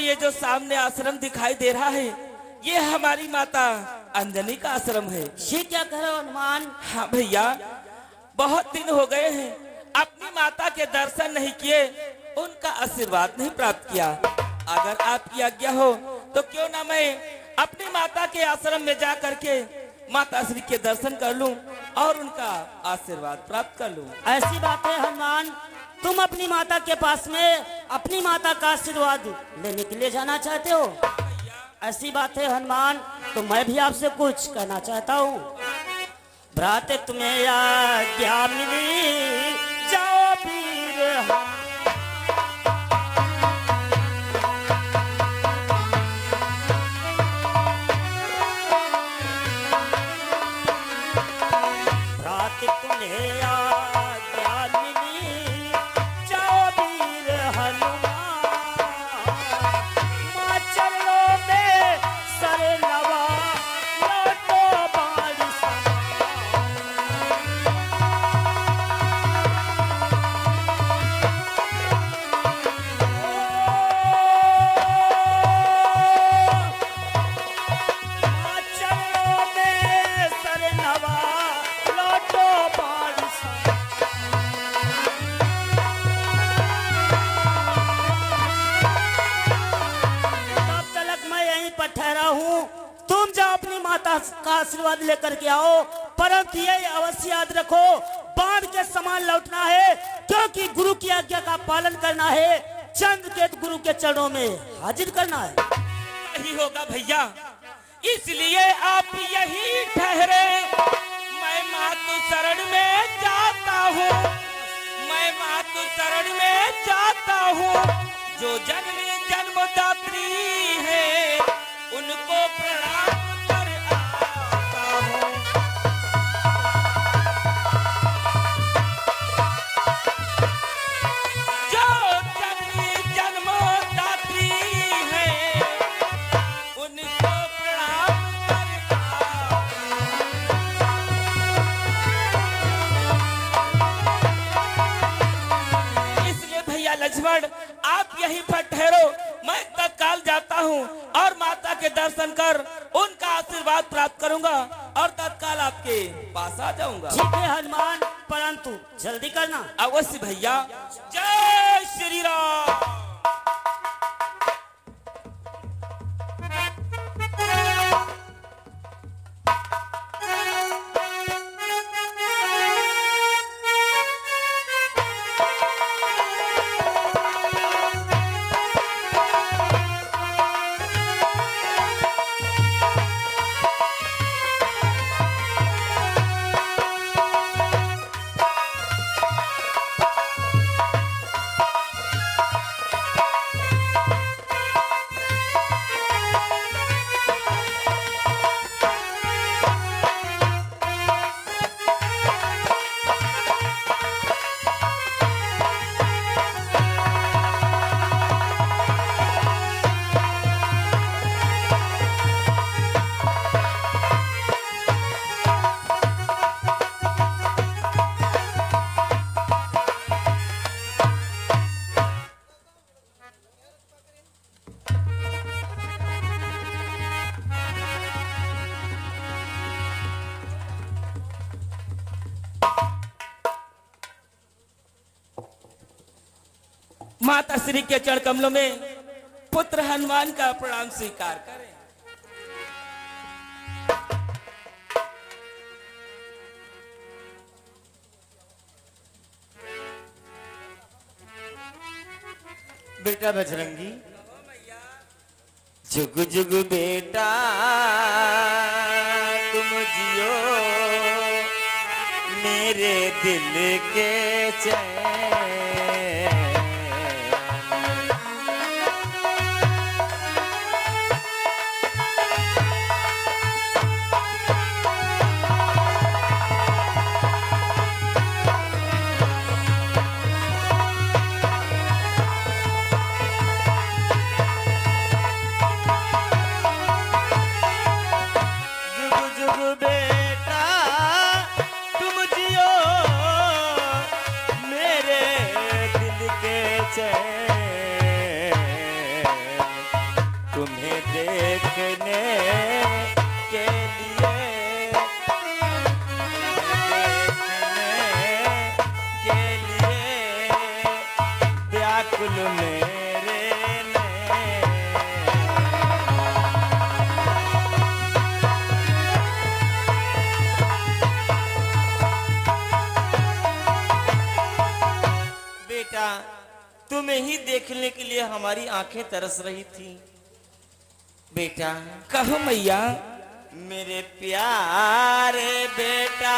ये जो सामने आश्रम दिखाई दे रहा है, ये हमारी माता अंजनी का आश्रम है। ये क्या कह रहे हो हनुमान? हाँ भैया, बहुत दिन हो गए हैं अपनी माता के दर्शन नहीं किए, उनका आशीर्वाद नहीं प्राप्त किया। अगर आपकी आज्ञा हो तो क्यों ना मैं अपनी माता के आश्रम में जा करके माता श्री के दर्शन कर लूं और उनका आशीर्वाद प्राप्त कर लूं। ऐसी बात है हनुमान, तुम अपनी माता के पास में अपनी माता का आशीर्वाद लेने के लिए जाना चाहते हो? ऐसी बात है हनुमान, तो मैं भी आपसे कुछ कहना चाहता हूँ। भ्राते तुम्हें आज्ञा मिली, जाओ वीर का आशीर्वाद लेकर के आओ, परंतु ये अवश्य याद रखो, बाण के समान लौटना है, क्योंकि गुरु की आज्ञा का पालन करना है, चंद्रकेतु गुरु के चरणों में हाजिर करना है। यही होगा भैया, इसलिए आप यही ठहरे। मैं मातु शरण में जाता हूँ, मैं मातु शरण में जाता हूँ। जो जननी जन्मदात्री है उनको प्रणाम लक्ष्मण, आप यहीं पर ठहरो, मैं तत्काल जाता हूँ और माता के दर्शन कर उनका आशीर्वाद प्राप्त करूंगा और तत्काल आपके पास आ जाऊंगा। ठीक है हनुमान, परंतु जल्दी करना। अवश्य भैया। जय श्री राम। माता श्री के चरण कमलों में पुत्र हनुमान का प्रणाम स्वीकार करें। बेटा बजरंगी, जुग जुग बेटा तुम जियो, मेरे दिल के चैन। बेटा तुम जियो, मेरे देखने के लिए, देखने के लिए व्याकुल मेरे नैन। बेटा, तुम्हें ही देखने के लिए हमारी आंखें तरस रही थी। बेटा, कहो मैया। मेरे प्यारे बेटा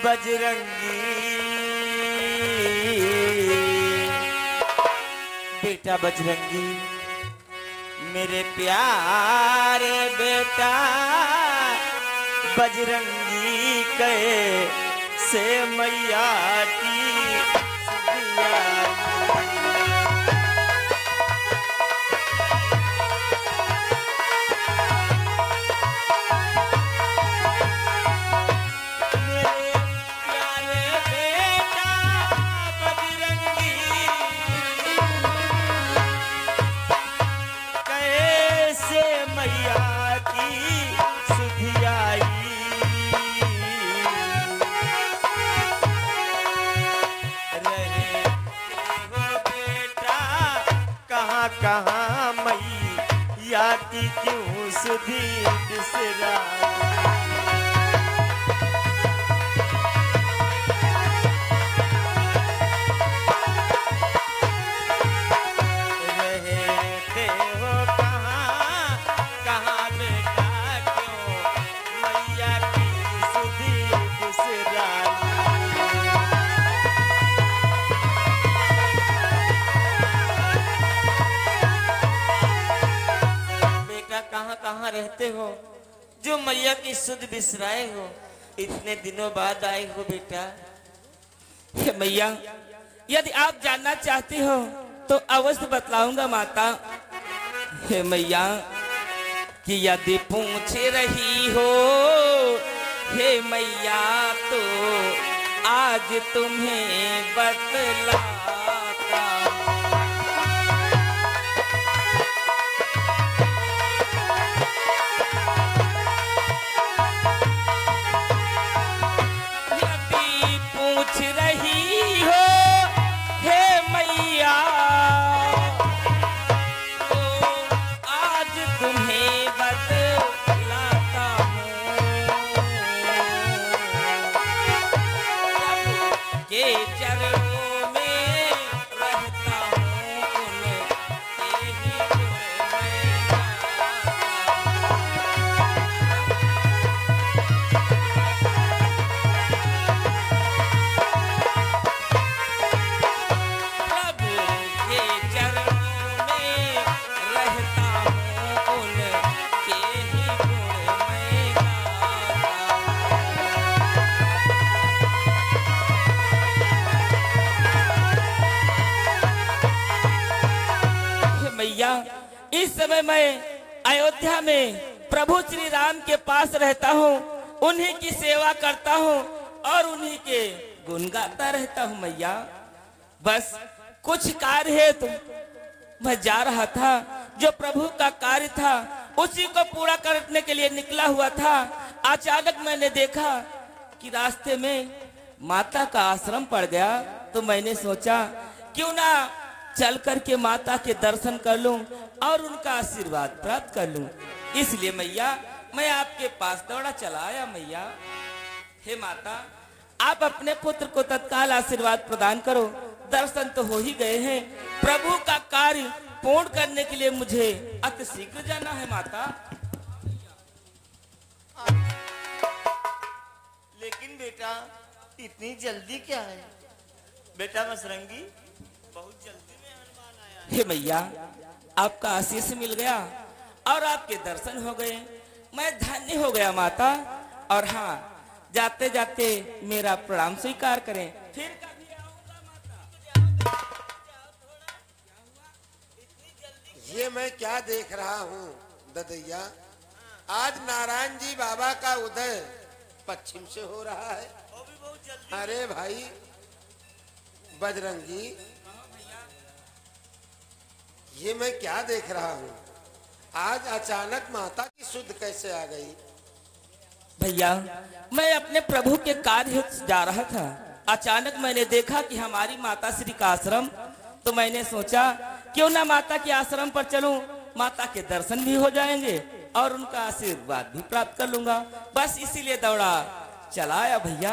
बजरंगी, बेटा बजरंगी, मेरे प्यारे बेटा बजरंगी कैसे मैया की दिया। कहाँ मैया की क्यों सुधी बिसरा। रहते हो कहाँ, कहाँ बेटा क्यों मैया की सुधी बिसरा। कहाँ कहाँ रहते हो जो मैया की सुध बिसराए हो, इतने दिनों बाद आए हो बेटा। हे मैया, यदि आप जानना चाहती हो तो अवश्य बतलाऊंगा माता। हे मैया, कि यदि पूछ रही हो हे मैया तो आज तुम्हें बतलाता। पूछ रही हो हे मैया तो आज तुम्हें बतलाता हूँ। के चरणों में रहता हूँ उनके ही गुण मैं इस समय मैं अयोध्या में प्रभु श्री राम के पास रहता हूँ, उन्हीं की सेवा करता हूँ और उन्हीं के गुण गाता रहता हूँ मैया। बस कुछ कार्य है तो मैं जा रहा था, जो प्रभु का कार्य था उसी को पूरा करने के लिए निकला हुआ था। अचानक मैंने देखा कि रास्ते में माता का आश्रम पड़ गया, तो मैंने सोचा क्यों ना चल करके माता के दर्शन कर लूं और उनका आशीर्वाद प्राप्त कर लूं। इसलिए मैया मैं आपके पास दौड़ा चला आया मैया। हे माता, आप अपने पुत्र को तत्काल आशीर्वाद प्रदान करो। दर्शन तो हो ही गए हैं, प्रभु का कार्य पूर्ण करने के लिए मुझे अति शीघ्र जाना है माता। लेकिन बेटा इतनी जल्दी क्या है? बेटा बजरंगी, बहुत जल्दी में हनुमान आया है। हे मैया, आपका आशीष मिल गया और आपके दर्शन हो गए, मैं धन्य हो गया माता। और हाँ, जाते जाते मेरा प्रणाम स्वीकार करें, फिर कभी आऊंगा माता। ये मैं क्या देख रहा हूँ ददैया, आज नारायण जी बाबा का उदय पश्चिम से हो रहा है। अरे भाई बजरंगी, ये मैं क्या देख रहा हूँ? आज अचानक माता की शुद्ध कैसे आ गई? भैया मैं अपने प्रभु के कार्य हेतु जा रहा था। अचानक मैंने देखा कि हमारी माता श्री का आश्रम, तो मैंने सोचा क्यों ना माता के आश्रम पर चलूं, माता के दर्शन भी हो जाएंगे और उनका आशीर्वाद भी प्राप्त कर लूंगा। बस इसीलिए दौड़ा चला आया भैया।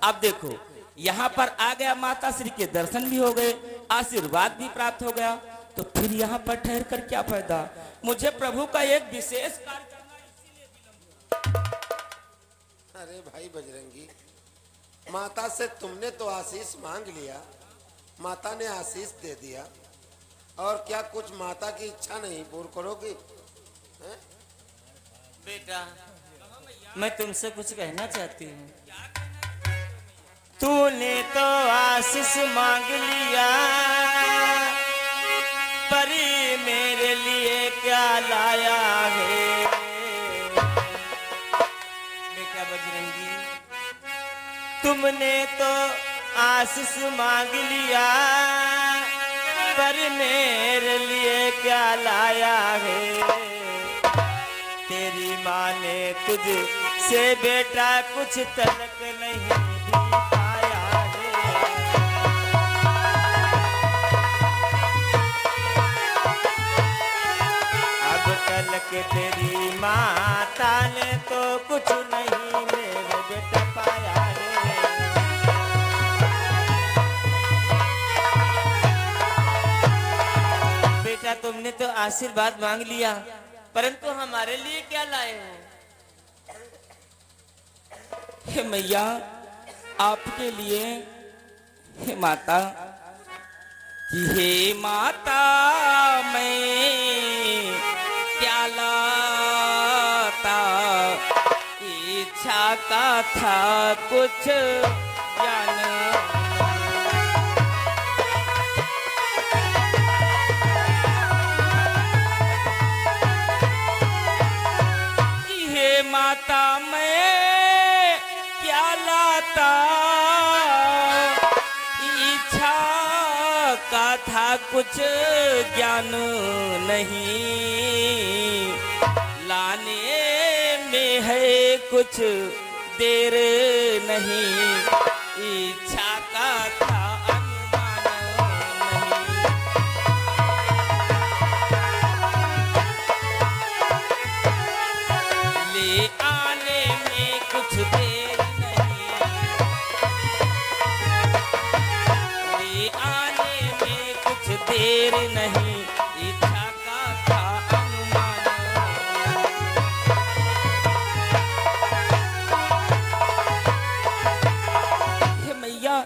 अब देखो यहाँ पर आ गया, माता श्री के दर्शन भी हो गए, आशीर्वाद भी प्राप्त हो गया, तो फिर यहाँ पर ठहर कर क्या फायदा? मुझे प्रभु का एक विशेष कार्य करना है। अरे भाई बजरंगी, माता से तुमने तो आशीष मांग लिया, माता ने आशीष दे दिया, और क्या कुछ माता की इच्छा नहीं पूर्ण करोगे? बेटा मैं तुमसे कुछ कहना चाहती हूँ। तूने तो आशीष मांग लिया, पर मेरे लिए क्या लाया है? बेटा बजरंगी, तुमने तो आशीष मांग लिया, पर मेरे लिए क्या लाया है? तेरी माँ ने तुझ से बेटा कुछ तलक नहीं भी पाया है। अब तलक तेरी माता ने तो कुछ नहीं मेरे बेटा पाया है। बेटा तुमने तो आशीर्वाद मांग लिया, परंतु हमारे लिए क्या लाए हो? हे मैया, आपके लिए, हे माता, कि हे माता मैं क्या लाता, इच्छा का था कुछ ज्ञान। माता मैं क्या लाता, इच्छा का था कुछ ज्ञान नहीं, लाने में है कुछ देर नहीं, इच्छा का था अनुमान नहीं। ले आने में कुछ देर नहीं, ले आने में कुछ देर नहीं, इच्छा का था अनुमान। हे मैया,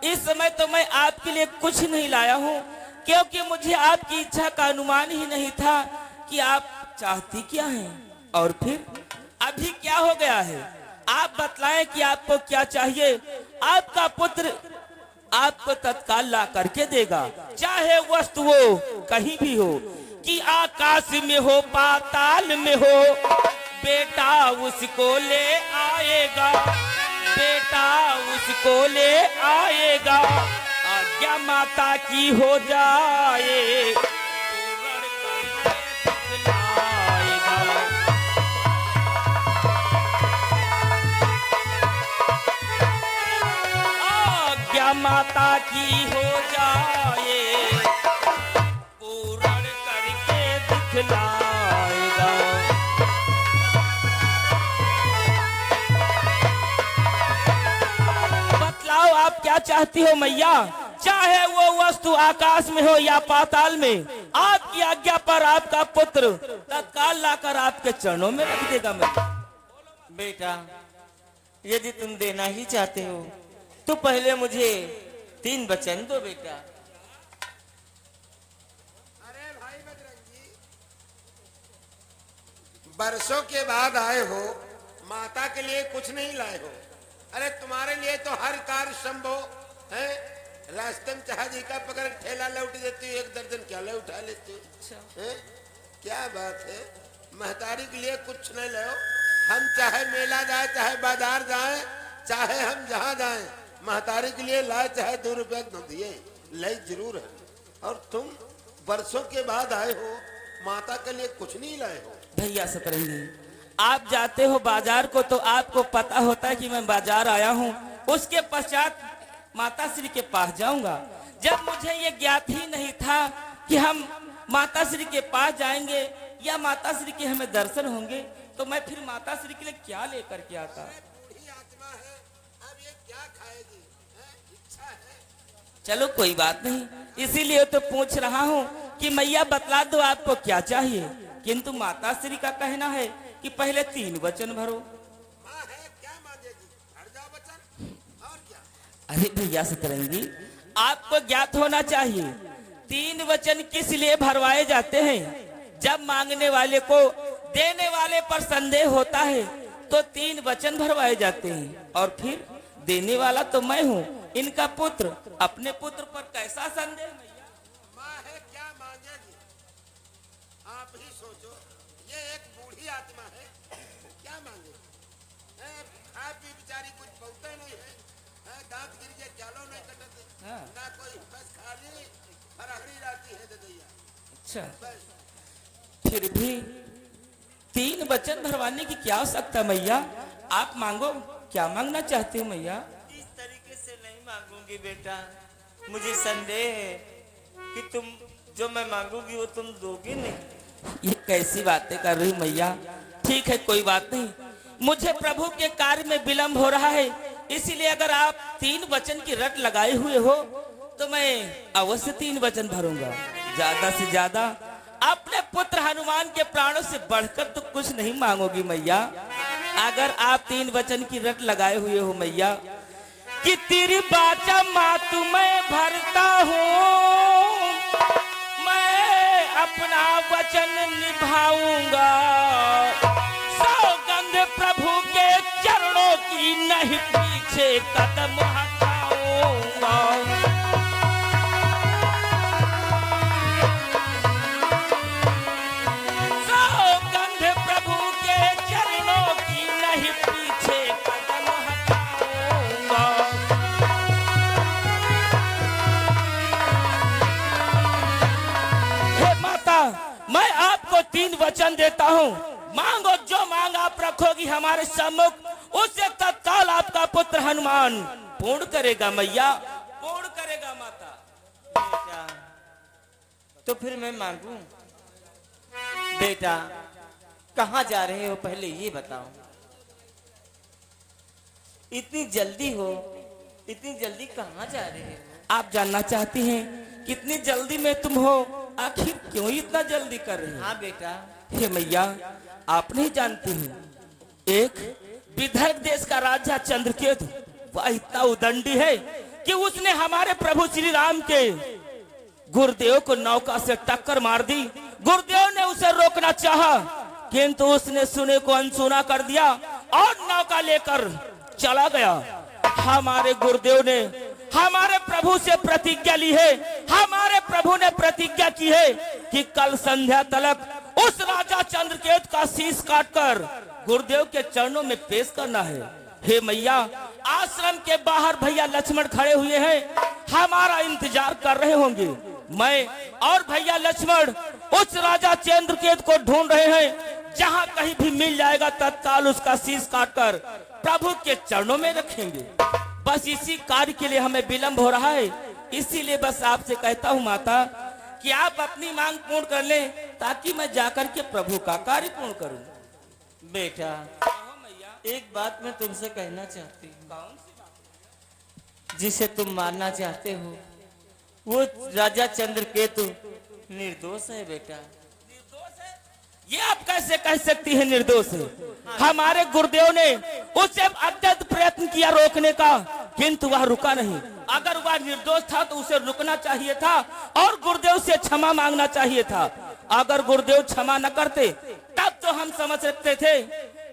इस समय तो मैं आपके लिए कुछ नहीं लाया हूँ, क्योंकि मुझे आपकी इच्छा का अनुमान ही नहीं था कि आप चाहती क्या हैं, और फिर अभी क्या हो गया है? आप बतलाएं कि आपको क्या चाहिए। आपका पुत्र आपको तत्काल ला करके देगा, चाहे वस्तु हो कहीं भी हो, कि आकाश में हो पाताल में हो, बेटा उसको ले आएगा, बेटा उसको ले आएगा। आज्ञा माता की हो जाए, माता की हो जाए, पूर्ण करके दिखलाएगा। बतलाओ आप क्या चाहती हो मैया? चाहे वो वस्तु आकाश में हो या पाताल में, आपकी आज्ञा पर आपका पुत्र तत्काल लाकर आपके चरणों में रख देगा। मैं बेटा यदि तुम देना ही चाहते हो तो पहले मुझे 3 वचन दो बेटा। अरे भाई बजरंगी, बरसों के बाद आए हो, माता के लिए कुछ नहीं लाए हो। अरे तुम्हारे लिए तो हर कार्य संभव है। रास्ते में चाहे जी का पकड़ ठेला लौट देती हो, 1 दर्जन क्या ले उठा लेती हो। क्या बात है? महतारी के लिए कुछ नहीं लो। हम चाहे मेला जाए, चाहे बाजार जाए, चाहे हम जहाँ जाए, महतारी के लिए लाए, चाहे 2 रुपया न दिए, लाई जरूर है। और तुम बरसों के बाद आए हो, माता के लिए कुछ नहीं लाए हो। भैया सतरंगी, आप जाते हो बाजार को तो आपको पता होता है कि मैं बाजार आया हूँ, उसके पश्चात माता श्री के पास जाऊंगा। जब मुझे ये ज्ञात ही नहीं था कि हम माता श्री के पास जाएंगे या माता श्री के हमें दर्शन होंगे, तो मैं फिर माता श्री के लिए क्या लेकर के आता। बूढ़ी आत्मा है, अब ये क्या खाएगी? इच्छा है। चलो कोई बात नहीं, इसीलिए तो पूछ रहा हूँ कि मैया बतला दो आपको क्या चाहिए। किंतु माता श्री का कहना है कि पहले 3 वचन भरो। माँ है, क्या मांगेगी? भर जाओ वचन, और क्या? अरे भैया सतरंगी, आपको ज्ञात होना चाहिए 3 वचन किस लिए भरवाए जाते हैं। जब मांगने वाले को देने वाले पर संदेह होता है तो 3 वचन भरवाए जाते हैं, और फिर देने वाला तो मैं हूँ, इनका पुत्र, अपने पुत्र पर कैसा संदेह। माँ है, क्या मांगेगी? आप ही सोचो, ये एक बूढ़ी आत्मा है, क्या मांगेगी? खा पी बेचारी कुछ पौते नहीं है, दांत गिर के चालो नहीं कटते, ना कोई, बस खाली फरहरी रहती है ददैया। अच्छा, बस फिर भी 3 वचन भरवाने की क्या आवश्यकता मैया। आप मांगो, क्या मांगना चाहते हो मैया। इस तरीके से नहीं मांगूंगी बेटा, मुझे संदेह है कि तुम जो मैं मांगूंगी वो तुम दोगे नहीं। ये कैसी बातें कर रही मैया। ठीक है, कोई बात नहीं, मुझे प्रभु के कार्य में विलंब हो रहा है, इसीलिए अगर आप 3 वचन की रट लगाए हुए हो तो मैं अवश्य 3 वचन भरूंगा। ज्यादा से ज्यादा अपने पुत्र हनुमान के प्राणों से बढ़कर तो कुछ नहीं मांगोगी मैया। अगर आप 3 वचन की रट लगाए हुए हो मैया कि तेरी बाचा मातु मैं भरता हूँ, मैं अपना वचन निभाऊंगा, सौगंध प्रभु के चरणों की नहीं पीछे कदम हटाऊंगा। सौगंध प्रभु के चरणों की नहीं पीछे कदम हटाऊंगा। हे माता, मैं आपको 3 वचन देता हूँ, मांगो जो मांग आप रखोगी हमारे सम्मुख, उससे तत्काल आपका पुत्र हनुमान पूर्ण करेगा मैया, पूर्ण करेगा माता। बेटा, तो फिर मैं मांगू? बेटा, कहाँ जा रहे हो पहले ये बताओ। इतनी जल्दी हो, इतनी जल्दी कहाँ जा रहे हो? आप जानना चाहती हैं कितनी जल्दी में तुम हो, आखिर क्यों इतना जल्दी कर रही हो। हाँ बेटा। हे मैया, आप नहीं जानती हैं, एक विदर्भ देश का राजा चंद्रकेतु वह इतना उदंडी है कि उसने हमारे प्रभु श्री राम के गुरुदेव को नौका से टक्कर मार दी। गुरुदेव ने उसे रोकना चाहा, किंतु उसने सुने को अनसुना कर दिया और नौका लेकर चला गया। हमारे गुरुदेव ने हमारे प्रभु से प्रतिज्ञा ली है, हमारे प्रभु ने प्रतिज्ञा की है कि कल संध्या तक उस राजा चंद्रकेतु का शीश काटकर गुरुदेव के चरणों में पेश करना है। हे मैया, आश्रम के बाहर भैया लक्ष्मण खड़े हुए हैं, हमारा इंतजार कर रहे होंगे। मैं और भैया लक्ष्मण उस राजा चंद्रकेतु को ढूंढ रहे हैं, जहां कहीं भी मिल जाएगा तत्काल उसका शीश काटकर प्रभु के चरणों में रखेंगे। बस इसी कार्य के लिए हमें विलंब हो रहा है, इसीलिए बस आपसे कहता हूँ माता कि आप अपनी मांग पूर्ण कर लें, ताकि मैं जाकर के प्रभु का कार्य पूर्ण करूं। बेटा, एक बात मैं तुमसे कहना चाहती हूँ। जिसे तुम मारना चाहते हो वो राजा चंद्रकेतु निर्दोष है बेटा। ये आप कैसे कह सकती है निर्दोष है? हमारे गुरुदेव ने उसे अत्यंत प्रयत्न किया रोकने का, किंतु वह रुका नहीं। अगर वह निर्दोष था तो उसे रुकना चाहिए था और गुरुदेव से क्षमा मांगना चाहिए था। अगर गुरुदेव क्षमा न करते तब तो हम समझ सकते थे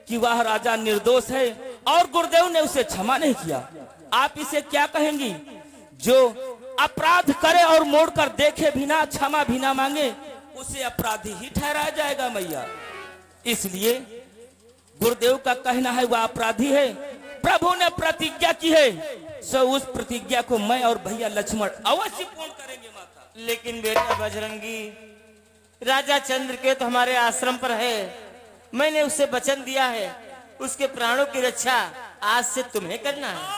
कि वह राजा निर्दोष है और गुरुदेव ने उसे क्षमा नहीं किया। आप इसे क्या कहेंगी? जो अपराध करे और मोड़ कर देखे बिना क्षमा भी ना मांगे उसे अपराधी ही ठहराया जाएगा मैया। इसलिए गुरुदेव का कहना है वह अपराधी है, प्रभु ने प्रतिज्ञा की है, सो उस प्रतिज्ञा को मैं और भैया लक्ष्मण अवश्य पूर्ण करेंगे माता। लेकिन बेटा बजरंगी, राजा चंद्रकेतु हमारे आश्रम पर है। मैंने उसे वचन दिया है, उसके प्राणों की रक्षा आज से तुम्हें करना है।